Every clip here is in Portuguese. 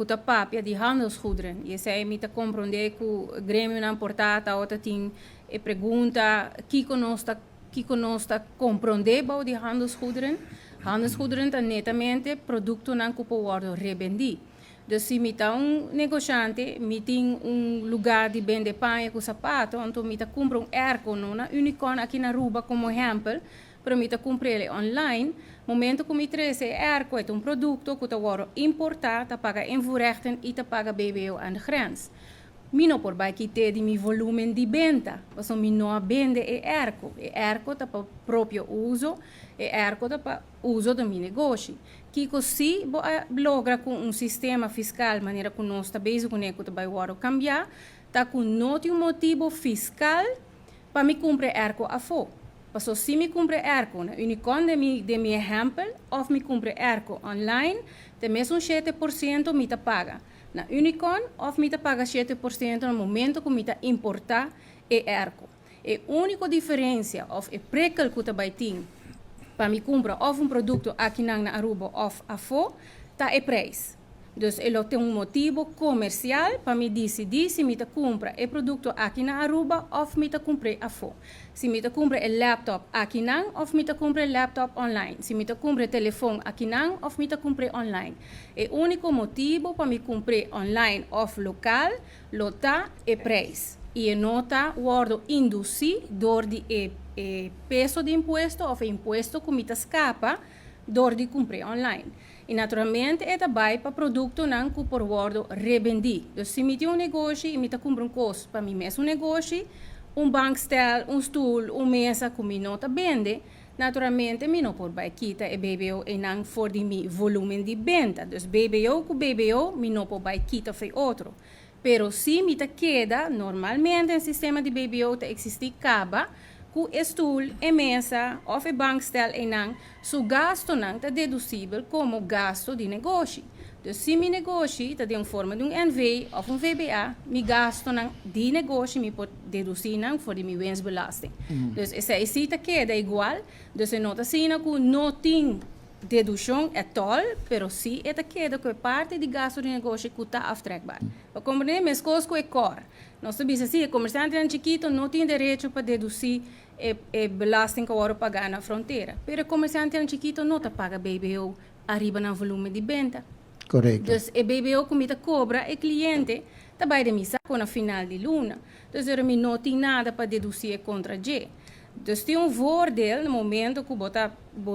kuta papia di handelsgoederen. Je zei me te comprende ku gremio na portata outra ting e pergunta que conosca comprende bau di handelsgoederen. Handelsgoederen tá netamente produto na que pode revendi. Dus se me tá negociante, me tem lugar de vender panha com sapato, então me tá compra airco na Unicon aqui na Aruba como exemplo, para me tá comprar ele online. Momento que me traz airco é produto que tá importado, tá paga invoerrechten e tá paga BBO aan de grens. Mino por bij kite di mi volume di venta, also mi no vende erco tá para próprio uso, erco tá para uso do mi negócio. Que così logra com sistema fiscal, maneira que nós está bem com ele, que vai cambiar, tá com um motivo fiscal para me comprar erco a fo. Passo se me comprar erco na Unicon de mi exemplo, ou me comprar erco online, de mesmo 7% me tá paga. Na Unicon, of me paga 7% no momento que me importar erco. A única diferença, of a prekel que vai ter para me comprar of produto aqui na Aruba of afo, tá é preço. Dus ele tem motivo comercial para me decidir se me compra o produto aqui na Aruba of me comprar afo. Se me compra o laptop aqui na of me compra o laptop online. Se me compra o telefone aqui na of me comprar online. O único motivo para me comprar online of local, lota é preço. E nota worden induzido door die peso de imposto of imposto que me escapa door die comprar online. E naturalmente é também para produto não que por worden revendido. Dus se me tem negócio e me compra coisa para mim mesmo negócio, bankstel, stoel, mesa que me não vende, naturalmente me não por vai quitar e BBO e não for de mi volume de venda. Dus BBO com BBO me não por vai quitar foi outro. Pero se me queda, normalmente o sistema de BBO te existe caba, com stoel e mesa ou bankstel e não, su gasto não está deduzível como gasto de negócio. Dus se mi negócio está de forma de NV ou VBA, mi gasto não de negócio me pode deduzir não for de mi winstbelasting. Dus essa cita queda igual, dus nota sina que não tem dedução é tol, pero sim é queda que parte de gasto de negócio que está aftrekbaar. Para compreender, mas coisas que é cor. Nós sabemos assim, o comerciante chiquito não tem direito para deduzir a belasting que vai pagar na fronteira. Pero o comerciante chiquito não paga BBO arriba no volume de venda. Correto. Dus o BBO que me cobra o cliente também de missa com a final de luna. Dus me não tem nada para deduzir contra G. Dus tem voordeel no momento que você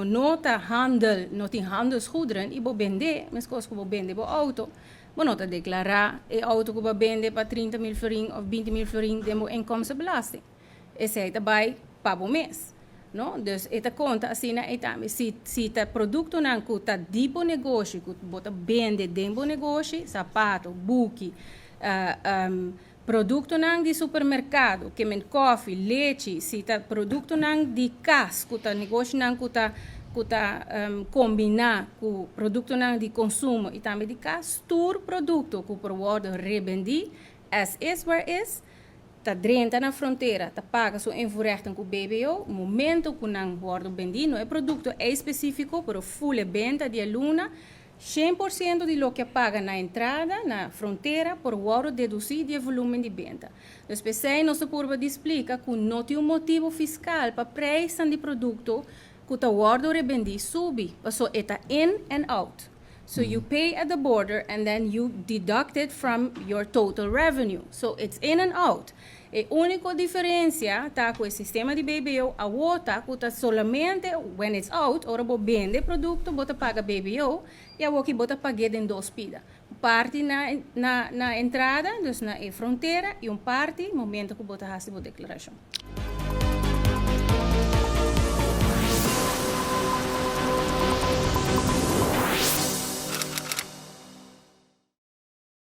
nota handel, não tem handelsgoederen, e você vende, mas coisas que você vende o auto, você nota declarar o auto que você vende para 30 mil florin ou 20 mil florin de inkomstenbelasting. Esse é também para o mês. No? Dus esta conta assim na etame. Se o produto não custa tipo negócio, que você vende dentro do negócio, sapato, buque, produto não de supermercado, que men coffee, leite, se tá produto não de casa, que tá negócio não que combinar com produto não de consumo e também de casa, todo produto que por word revendi, as is where is, tá dentro na fronteira, tá paga sua invoerrechten com o BBO, momento que não word vendido, é produto específico para full venda de aluna. 100% de lo que paga na entrada, na fronteira, por word deduzir de volume de venda. Então, pensei, nossa curva explica que não tem motivo fiscal para preço de produto que o word revendi sube, passou eta in and out. So you pay at the border and then you deduct it from your total revenue. So it's in and out. A única diferença está com o sistema de BBO, a outra que está solamente when it's out, ora você vende produto, você paga BBO e a outra que você paga em duas pidas. Parte na entrada, dus na fronteira, e parte no momento que você faz a declaração.